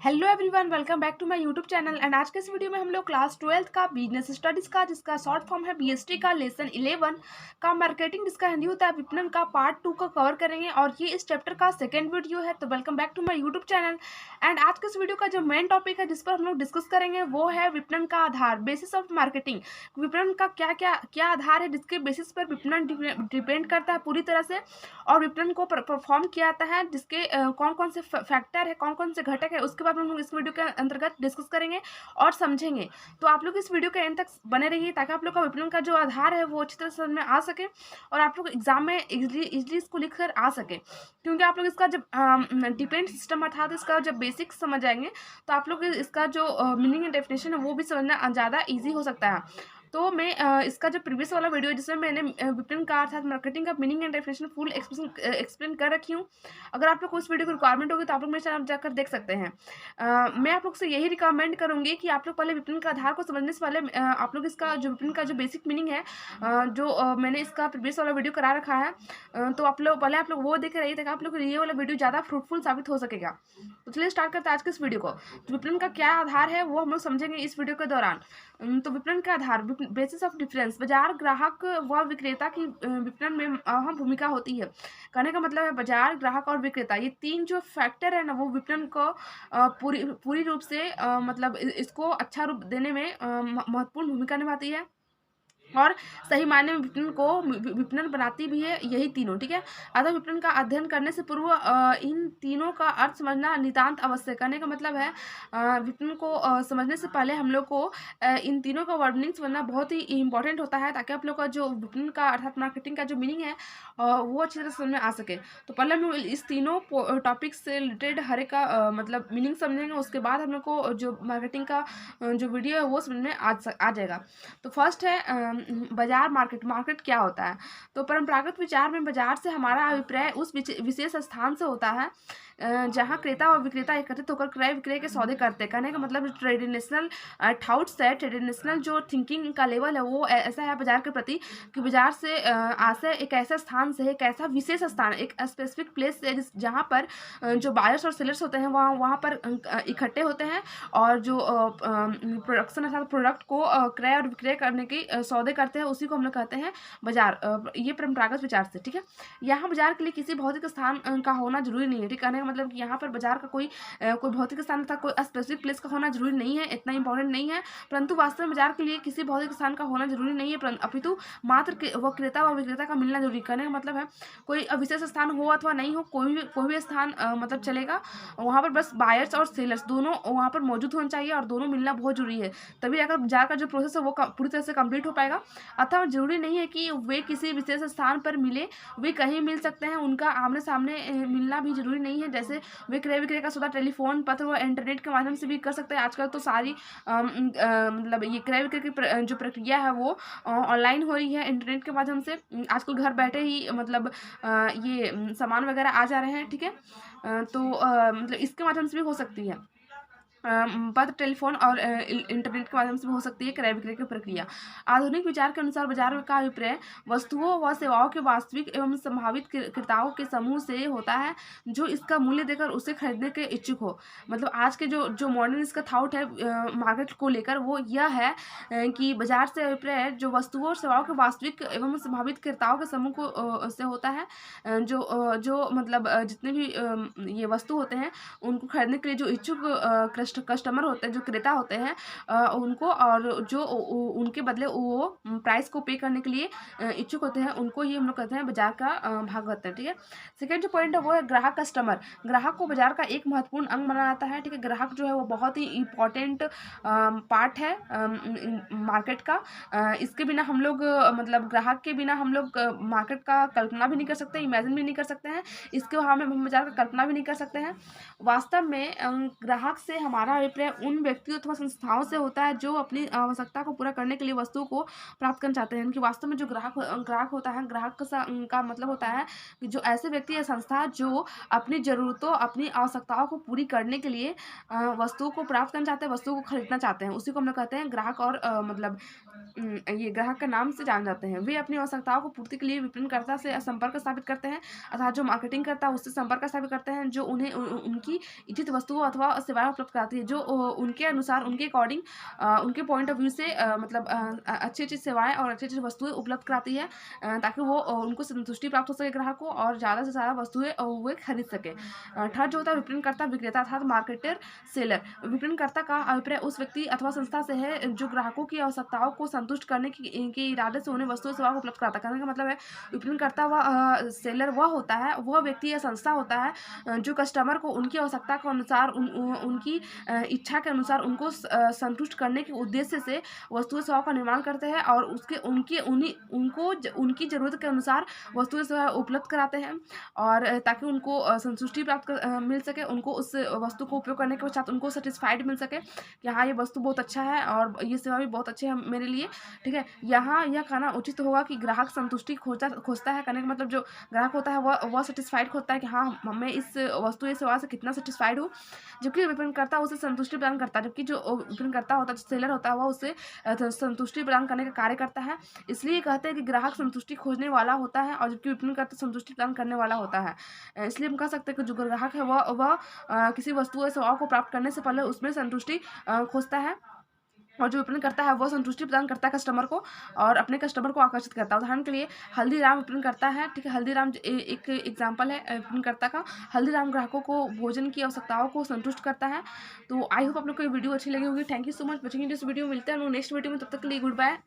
Hello everyone, welcome back to my YouTube channel. And आज के इस वीडियो में हम लोग क्लास 12th का बिजनेस स्टडीज का, जिसका शॉर्ट फॉर्म है बीएसटी का, लेसन 11 का मार्केटिंग जिसका हिंदी होता है विपणन का, पार्ट 2 का कवर करेंगे। और ये इस चैप्टर का सेकंड वीडियो है। तो welcome back to my YouTube channel. And आज के इस वीडियो का जो मेन टॉपिक है जिस पर हम लोग डिस्कस करेंगे वो है विपणन का आधार, बेसिस ऑफ मार्केटिंग। विपणन का क्या क्या क्या आधार है जिसके बेसिस पर विपणन डिपेंड करता है पूरी तरह से, और विपणन को परफॉर्म किया जाता है, जिसके कौन कौन से फैक्टर है, कौन कौन से घटक है, उसके बाद हम लोग इस वीडियो के अंतर्गत डिस्कस करेंगे और समझेंगे। तो आप लोग इस वीडियो के एंड तक बने रहिए ताकि आप लोग का विपणन का जो आधार है वो अच्छी तरह समझ में आ सके और आप लोग एग्जाम में इजली इसको लिख कर आ सके। क्योंकि आप लोग इसका जब डिपेंड सिस्टम अर्थात इसका जब बेसिक समझ जाएंगे तो आप लोग इसका जो मीनिंग एंड डेफिनेशन है वो भी समझना ज़्यादा ईजी हो सकता है। तो मैं इसका जो प्रीवियस वाला वीडियो है जिसमें मैंने विपणन का अर्थात मार्केटिंग का meaning and definition full explain कर रखी हूँ। अगर आप लोग को इस वीडियो की रिक्वायरमेंट होगी तो आप लोग मेरे चैनल जाकर देख सकते हैं। मैं आप लोग से यही रिकमेंड करूँगी कि आप लोग पहले विपणन का आधार को समझने से पहले आप लोग इसका जो विपणन का जो बेसिक मीनिंग है, मैंने इसका प्रीवियस वाला वीडियो करा रखा है, तो आप लोग पहले आप लोग वो देख रहिए ताकि आप लोग को ये वाला वीडियो ज़्यादा फ्रूटफुल साबित हो सकेगा। तो चलिए स्टार्ट करते हैं आज के इस वीडियो को। तो विपणन का क्या आधार है वो हम लोग समझेंगे इस वीडियो के दौरान। तो विपणन का आधार, बेसिस ऑफ डिफरेंस, बाजार, ग्राहक व विक्रेता की विपणन में अहम भूमिका होती है। कहने का मतलब है बाजार, ग्राहक और विक्रेता, ये तीन जो फैक्टर है ना वो विपणन को पूरी पूरी रूप से मतलब इसको अच्छा रूप देने में महत्वपूर्ण भूमिका निभाती है और सही मायने में विपणन बनाती भी है यही तीनों। ठीक है, अतः विपणन का अध्ययन करने से पूर्व इन तीनों का अर्थ समझना नितांत आवश्यक। करने का मतलब है विपणन को समझने से पहले हम लोग को इन तीनों का वर्णन समझना बहुत ही इंपॉर्टेंट होता है ताकि आप लोग का जो विपणन का अर्थात मार्केटिंग का जो मीनिंग है वो अच्छी तरह समझ में आ सके। तो पहले हम लोग इस तीनों टॉपिक से रिलेटेड हर एक का मतलब मीनिंग समझेंगे, उसके बाद हम लोग को जो मार्केटिंग का जो वीडियो है वो समझ में आ जाएगा। तो फर्स्ट है बाजार, मार्केट। मार्केट क्या होता है? तो परंपरागत विचार में बाजार से हमारा अभिप्राय उस विशेष स्थान से होता है जहाँ क्रेता और विक्रेता एकत्रित होकर क्रय विक्रय के सौदे करते हैं। कहने का मतलब ट्रेडिशनल थाट्स है, ट्रेडिशनल जो थिंकिंग का लेवल है वो ऐसा है बाजार के प्रति कि बाजार से आशय एक ऐसा स्थान से है, एक ऐसा विशेष स्थान, एक स्पेसिफिक प्लेस है जहाँ पर जो बायर्स और सेलर्स होते हैं वहाँ पर इकट्ठे होते हैं और जो प्रोडक्शन अर्थात प्रोडक्ट को क्रय और विक्रय करने की सौदे करते हैं, उसी को हम लोग कहते हैं बाजार। ये परंपरागत विचार से। ठीक है, यहाँ बाजार के लिए किसी भौतिक स्थान का होना जरूरी नहीं है। ठीक है, मतलब कि यहाँ पर बाजार का कोई भौतिक स्थान था, कोई स्पेसिफिक प्लेस का होना जरूरी नहीं है, इतना इंपॉर्टेंट नहीं है। परंतु वास्तव में बाजार के लिए किसी भौतिक स्थान का होना जरूरी नहीं है, अपितु मात्र क्रेता व विक्रेता का मिलना जरूरी। कहने का मतलब है कोई विशेष स्थान हो अथवा नहीं हो, कोई भी स्थान मतलब चलेगा, वहाँ पर बस बायर्स और सेलर्स दोनों वहाँ पर मौजूद होना चाहिए और दोनों मिलना बहुत जरूरी है, तभी अगर बाजार का जो प्रोसेस है वो पूरी तरह से कंप्लीट हो पाएगा। अतः जरूरी नहीं है कि वे किसी विशेष स्थान पर मिले, वे कहीं मिल सकते हैं, उनका आमने सामने मिलना भी जरूरी नहीं है। जैसे वे क्रय विक्रय का सौदा टेलीफोन, पत्र व इंटरनेट के माध्यम से भी कर सकते हैं। आजकल तो सारी मतलब ये क्रय विक्रय की जो प्रक्रिया है वो ऑनलाइन हो रही है, इंटरनेट के माध्यम से। आजकल घर बैठे ही मतलब ये सामान वगैरह आ जा रहे हैं। ठीक है, तो मतलब इसके माध्यम से भी हो सकती है, पत्र, टेलीफोन और इंटरनेट के माध्यम से भी हो सकती है क्रय विक्रय की प्रक्रिया। आधुनिक विचार के अनुसार बाजार का अभिप्राय वस्तुओं व सेवाओं के वास्तविक एवं संभावित क्रेताओं के समूह से होता है जो इसका मूल्य देकर उसे खरीदने के इच्छुक हो। मतलब आज के जो मॉडर्न इसका थॉट है मार्केट को लेकर वो यह है कि बाजार से अभिप्राय जो वस्तुओं और सेवाओं के वास्तविक एवं संभावित क्रेताओं के समूह को से होता है, जो मतलब जितने भी ये वस्तु होते हैं उनको खरीदने के लिए जो इच्छुक कस्टमर होते हैं, जो क्रेता होते हैं उनको, और जो उनके बदले वो प्राइस को पे करने के लिए इच्छुक होते हैं, उनको ही हम लोग कहते हैं बाजार का भाग होता है। ठीक है, सेकेंड जो पॉइंट है वो है ग्राहक, कस्टमर। ग्राहक को बाजार का एक महत्वपूर्ण अंग माना जाता है। ठीक है, ग्राहक जो है वो बहुत ही इम्पोर्टेंट पार्ट है मार्केट का। इसके बिना हम लोग मतलब ग्राहक के बिना हम लोग मार्केट का कल्पना भी नहीं कर सकते, इमेजिन भी नहीं कर सकते हैं, इसके हम बाजार का कल्पना भी नहीं कर सकते हैं। वास्तव में ग्राहक से हमारा अभिप्राय उन व्यक्तियों अथवा संस्थाओं से होता है जो अपनी आवश्यकता को पूरा करने के लिए वस्तु को प्राप्त करना चाहते हैं। इनकी वास्तव में जो ग्राहक होता है, का मतलब होता है कि जो ऐसे व्यक्ति या संस्था जो अपनी ज़रूरतों, अपनी आवश्यकताओं को पूरी करने के लिए वस्तुओं को प्राप्त करना चाहते हैं, वस्तुओं को खरीदना चाहते हैं, उसी को हम लोग कहते हैं ग्राहक। और मतलब ये ग्राहक के नाम से जाने जाते हैं। वे अपनी आवश्यकताओं को पूर्ति के लिए विपणनकर्ता से संपर्क स्थापित करते हैं, अर्थात जो मार्केटिंग करता है उससे संपर्क स्थापित करते हैं, जो उन्हें उनकी इच्छित वस्तुओं अथवा सेवाएं उपलब्ध कराती है, जो उनके अनुसार, उनके अकॉर्डिंग, उनके पॉइंट ऑफ व्यू से मतलब अच्छी अच्छी सेवाएं और अच्छी अच्छी वस्तुएं उपलब्ध कराती है, ताकि वो उनको संतुष्टि प्राप्त हो सके ग्राहक को, और ज़्यादा से ज़्यादा वस्तुएं वे खरीद सके। थर्ड जो होता है विपणनकर्ता विक्रेता अर्थात मार्केटर सेलर। विपणनकर्ता का अभिप्राय उस व्यक्ति अथवा संस्था से है जो ग्राहकों की आवश्यकताओं को संतुष्ट करने के इरादे से उन्हें वस्तु सेवा को उपलब्ध कराता है। कहने का मतलब है विपणनकर्ता व सेलर वह होता है, वह व्यक्ति या संस्था होता है जो कस्टमर को उनकी आवश्यकता के अनुसार, उनकी इच्छा के अनुसार उनको संतुष्ट करने के उद्देश्य से वस्तु सेवाओं का निर्माण करते हैं, और उनकी ज़रूरत के अनुसार वस्तु सेवा उपलब्ध कराते हैं, और ताकि उनको संतुष्टि मिल सके, उनको उस वस्तु को उपयोग करने के पश्चात उनको सेटिस्फाइड मिल सके कि हाँ ये वस्तु बहुत अच्छा है और ये सेवा भी बहुत अच्छी है मेरे लिए। ठीक है, यहाँ यह कहना उचित होगा कि ग्राहक संतुष्टि खोजता है। कहने का मतलब जो ग्राहक होता है वह सेटिस्फाइड होता है कि हाँ मैं इस वस्तु या सेवा से कितना सेटिस्फाइड हूँ, जबकि विपणनकर्ता उसे संतुष्टि प्रदान करता है। जबकि जो विपणनकर्ता होता है, जो सेलर होता है, वह उसे संतुष्टि प्रदान करने का कार्य करता है। इसलिए कहते हैं कि ग्राहक संतुष्टि खोजने वाला होता है, और जबकि विपणनकर्ता संतुष्टि प्रदान करने वाला होता है। इसलिए हम कह सकते हैं कि जो ग्राहक है वह किसी वस्तु या सेवाओं को प्राप्त करने से पहले उसमें संतुष्टि खोजता है, और जो विपणन करता है वह संतुष्टि प्रदान करता है कस्टमर को, और अपने कस्टमर को आकर्षित करता है। उदाहरण के लिए हल्दीराम विपणन करता है। ठीक है, हल्दीराम एक एग्जांपल है विपणनकर्ता का। हल्दीराम ग्राहकों को भोजन की आवश्यकताओं को संतुष्ट करता है। तो आई होप आप लोग को ये वीडियो अच्छी लगी होगी। Thank you so much watching this video. मिलते हैं हम लोग नेक्स्ट वीडियो में, तब तक के लिए गुड बाय।